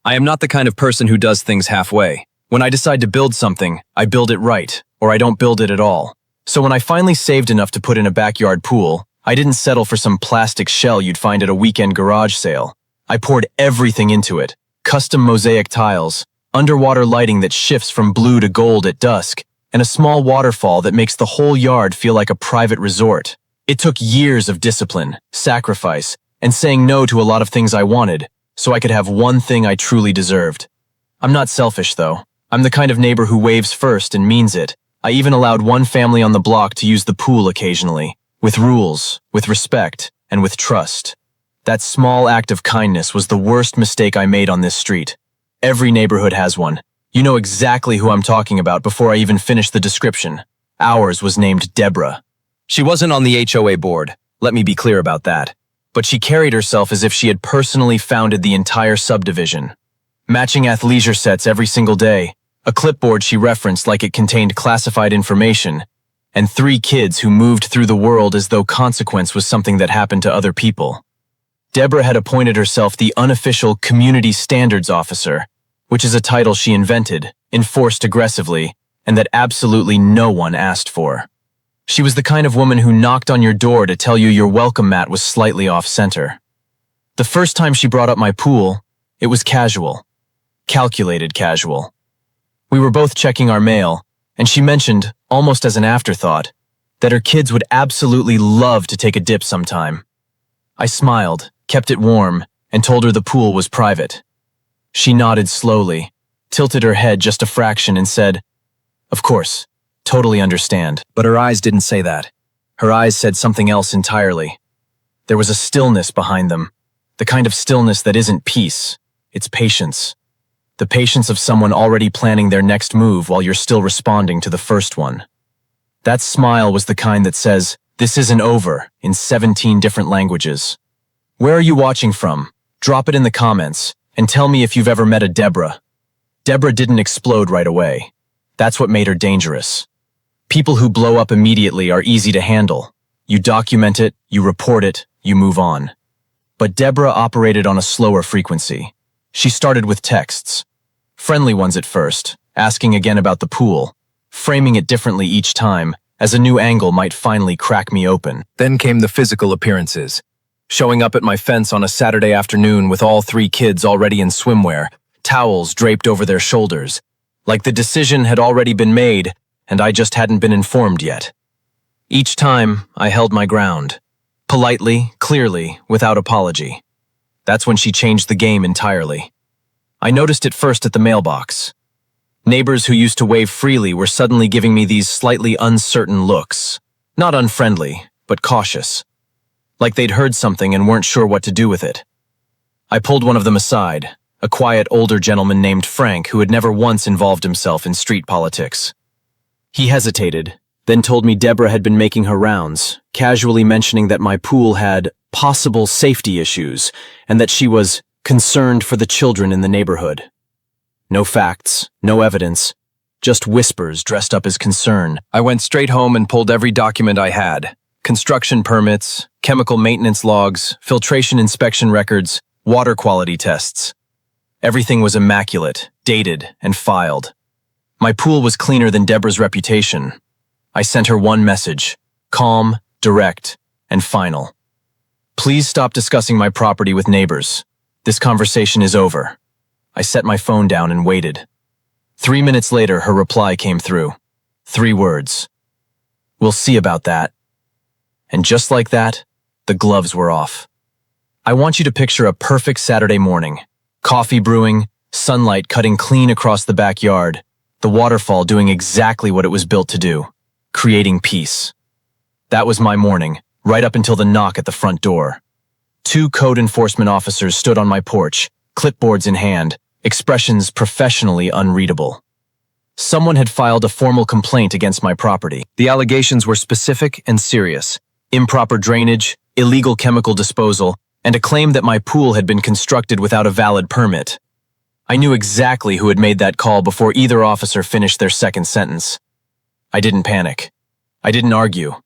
I am not the kind of person who does things halfway. When I decide to build something, I build it right, or I don't build it at all. So when I finally saved enough to put in a backyard pool, I didn't settle for some plastic shell you'd find at a weekend garage sale. I poured everything into it. Custom mosaic tiles, underwater lighting that shifts from blue to gold at dusk, and a small waterfall that makes the whole yard feel like a private resort. It took years of discipline, sacrifice, and saying no to a lot of things I wanted, so I could have one thing I truly deserved. I'm not selfish, though. I'm the kind of neighbor who waves first and means it. I even allowed one family on the block to use the pool occasionally, with rules, with respect, and with trust. That small act of kindness was the worst mistake I made on this street. Every neighborhood has one. You know exactly who I'm talking about before I even finish the description. Ours was named Debra. She wasn't on the HOA board, let me be clear about that. But she carried herself as if she had personally founded the entire subdivision. Matching athleisure sets every single day, a clipboard she referenced like it contained classified information, and 3 kids who moved through the world as though consequence was something that happened to other people. Debra had appointed herself the unofficial Community Standards Officer, which is a title she invented, enforced aggressively, and that absolutely no one asked for. She was the kind of woman who knocked on your door to tell you your welcome mat was slightly off-center. The first time she brought up my pool, it was casual. Calculated casual. We were both checking our mail, and she mentioned, almost as an afterthought, that her kids would absolutely love to take a dip sometime. I smiled, kept it warm, and told her the pool was private. She nodded slowly, tilted her head just a fraction and said, "Of course, totally understand." But her eyes didn't say that. Her eyes said something else entirely. There was a stillness behind them, the kind of stillness that isn't peace, it's patience. The patience of someone already planning their next move while you're still responding to the first one. That smile was the kind that says, "This isn't over," in 17 different languages. Where are you watching from? Drop it in the comments, and tell me if you've ever met a Debra. Debra didn't explode right away. That's what made her dangerous. People who blow up immediately are easy to handle. You document it, you report it, you move on. But Debra operated on a slower frequency. She started with texts. Friendly ones at first, asking again about the pool, framing it differently each time, as a new angle might finally crack me open. Then came the physical appearances. Showing up at my fence on a Saturday afternoon with all 3 kids already in swimwear, towels draped over their shoulders, like the decision had already been made and I just hadn't been informed yet. Each time, I held my ground. Politely, clearly, without apology. That's when she changed the game entirely. I noticed it first at the mailbox. Neighbors who used to wave freely were suddenly giving me these slightly uncertain looks. Not unfriendly, but cautious. Like they'd heard something and weren't sure what to do with it. I pulled one of them aside, a quiet older gentleman named Frank who had never once involved himself in street politics. He hesitated, then told me Debra had been making her rounds, casually mentioning that my pool had possible safety issues and that she was concerned for the children in the neighborhood. No facts, no evidence, just whispers dressed up as concern. I went straight home and pulled every document I had. Construction permits, chemical maintenance logs, filtration inspection records, water quality tests. Everything was immaculate, dated, and filed. My pool was cleaner than Debra's reputation. I sent her one message, calm, direct, and final. Please stop discussing my property with neighbors. This conversation is over. I set my phone down and waited. 3 minutes later, her reply came through. 3 words. We'll see about that. And just like that, the gloves were off. I want you to picture a perfect Saturday morning. Coffee brewing, sunlight cutting clean across the backyard, the waterfall doing exactly what it was built to do, creating peace. That was my morning, right up until the knock at the front door. 2 code enforcement officers stood on my porch, clipboards in hand, expressions professionally unreadable. Someone had filed a formal complaint against my property. The allegations were specific and serious. Improper drainage, illegal chemical disposal, and a claim that my pool had been constructed without a valid permit. I knew exactly who had made that call before either officer finished their second sentence. I didn't panic. I didn't argue.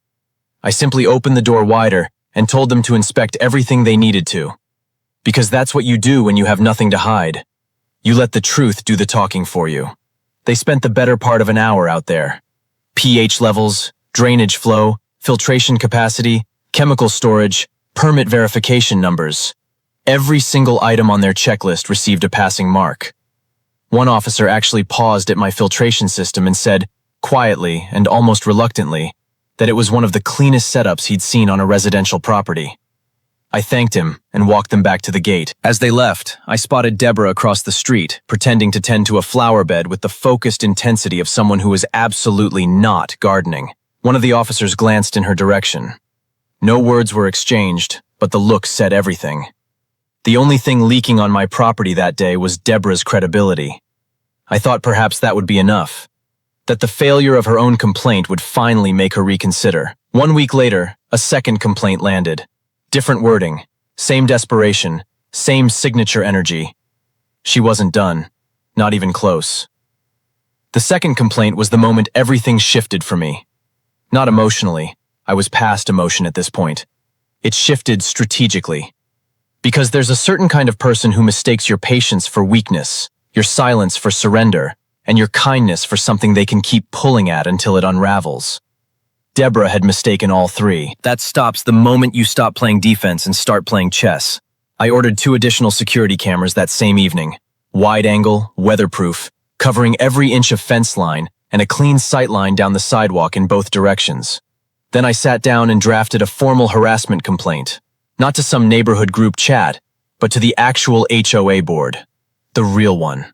I simply opened the door wider and told them to inspect everything they needed to. Because that's what you do when you have nothing to hide. You let the truth do the talking for you. They spent the better part of an hour out there. pH levels, drainage flow, filtration capacity, chemical storage, permit verification numbers. Every single item on their checklist received a passing mark. One officer actually paused at my filtration system and said, quietly and almost reluctantly, that it was one of the cleanest setups he'd seen on a residential property. I thanked him and walked them back to the gate. As they left, I spotted Debra across the street, pretending to tend to a flower bed with the focused intensity of someone who is absolutely not gardening. One of the officers glanced in her direction. No words were exchanged, but the look said everything. The only thing leaking on my property that day was Debra's credibility. I thought perhaps that would be enough. That the failure of her own complaint would finally make her reconsider. 1 week later, a second complaint landed. Different wording, same desperation, same signature energy. She wasn't done, not even close. The second complaint was the moment everything shifted for me. Not emotionally, I was past emotion at this point. It shifted strategically. Because there's a certain kind of person who mistakes your patience for weakness, your silence for surrender, and your kindness for something they can keep pulling at until it unravels. Debra had mistaken all three. That stops the moment you stop playing defense and start playing chess. I ordered 2 additional security cameras that same evening. Wide angle, weatherproof, covering every inch of fence line, and a clean sight line down the sidewalk in both directions. Then I sat down and drafted a formal harassment complaint. Not to some neighborhood group chat, but to the actual HOA board. The real one.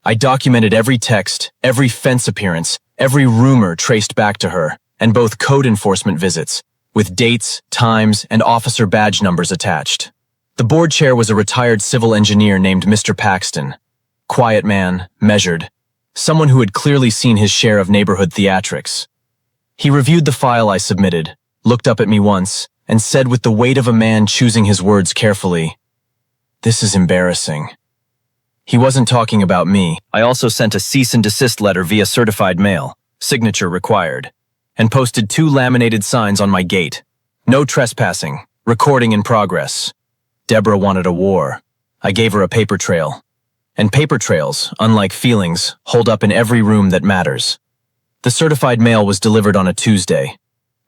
I documented every text, every fence appearance, every rumor traced back to her, and both code enforcement visits, with dates, times, and officer badge numbers attached. The board chair was a retired civil engineer named Mr. Paxton. Quiet man, measured, someone who had clearly seen his share of neighborhood theatrics. He reviewed the file I submitted, looked up at me once, and said with the weight of a man choosing his words carefully, "This is embarrassing." He wasn't talking about me. I also sent a cease and desist letter via certified mail, signature required, and posted 2 laminated signs on my gate. No trespassing, recording in progress. Debra wanted a war. I gave her a paper trail. And paper trails, unlike feelings, hold up in every room that matters. The certified mail was delivered on a Tuesday.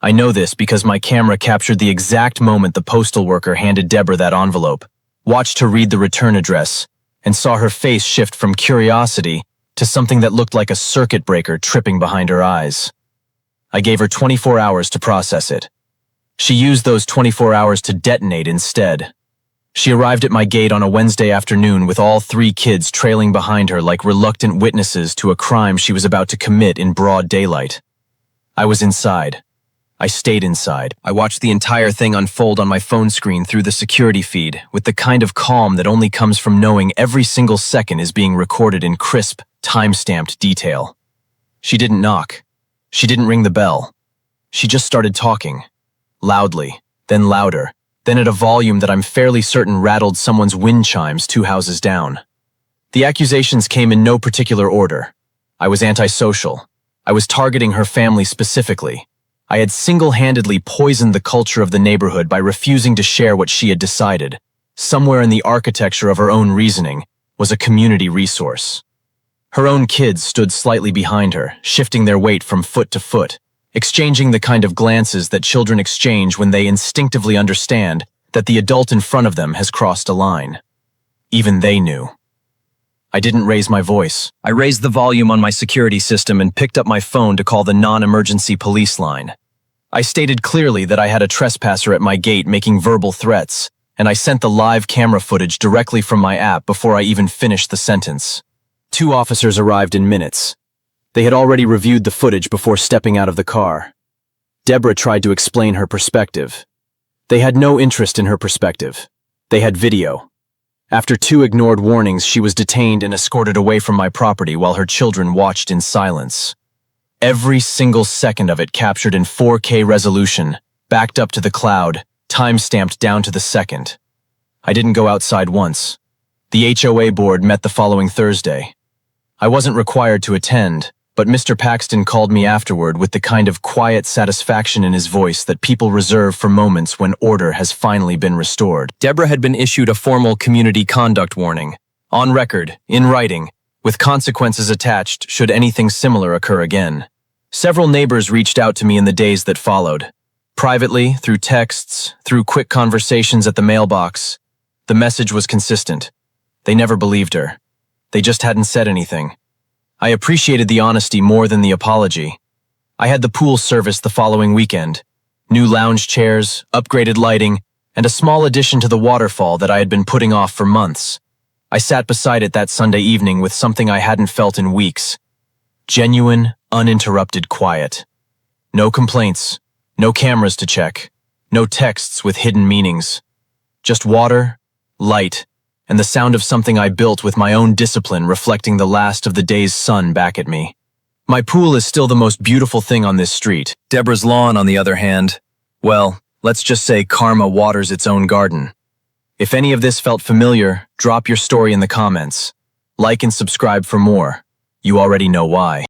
I know this because my camera captured the exact moment the postal worker handed Debra that envelope, watched her read the return address, and saw her face shift from curiosity to something that looked like a circuit breaker tripping behind her eyes. I gave her 24 hours to process it. She used those 24 hours to detonate instead. She arrived at my gate on a Wednesday afternoon with all 3 kids trailing behind her like reluctant witnesses to a crime she was about to commit in broad daylight. I was inside. I stayed inside. I watched the entire thing unfold on my phone screen through the security feed, with the kind of calm that only comes from knowing every single second is being recorded in crisp, time-stamped detail. She didn't knock. She didn't ring the bell. She just started talking. Loudly, then louder, then at a volume that I'm fairly certain rattled someone's wind chimes 2 houses down. The accusations came in no particular order. I was antisocial. I was targeting her family specifically. I had single-handedly poisoned the culture of the neighborhood by refusing to share what she had decided. Somewhere in the architecture of her own reasoning was a community resource. Her own kids stood slightly behind her, shifting their weight from foot to foot, exchanging the kind of glances that children exchange when they instinctively understand that the adult in front of them has crossed a line. Even they knew. I didn't raise my voice. I raised the volume on my security system and picked up my phone to call the non-emergency police line. I stated clearly that I had a trespasser at my gate making verbal threats, and I sent the live camera footage directly from my app before I even finished the sentence. 2 officers arrived in minutes. They had already reviewed the footage before stepping out of the car. Debra tried to explain her perspective. They had no interest in her perspective. They had video. After 2 ignored warnings, she was detained and escorted away from my property while her children watched in silence. Every single second of it captured in 4K resolution, backed up to the cloud, time-stamped down to the second. I didn't go outside once. The HOA board met the following Thursday. I wasn't required to attend, but Mr. Paxton called me afterward with the kind of quiet satisfaction in his voice that people reserve for moments when order has finally been restored. Debra had been issued a formal community conduct warning, On record, in writing, with consequences attached should anything similar occur again. Several neighbors reached out to me in the days that followed. Privately, through texts, through quick conversations at the mailbox. The message was consistent. They never believed her. They just hadn't said anything. I appreciated the honesty more than the apology. I had the pool serviced the following weekend. New lounge chairs, upgraded lighting, and a small addition to the waterfall that I had been putting off for months. I sat beside it that Sunday evening with something I hadn't felt in weeks. Genuine, uninterrupted quiet. No complaints, no cameras to check, no texts with hidden meanings. Just water, light, and the sound of something I built with my own discipline reflecting the last of the day's sun back at me. My pool is still the most beautiful thing on this street. Debra's lawn, on the other hand, well, let's just say karma waters its own garden. If any of this felt familiar, drop your story in the comments. Like and subscribe for more. You already know why.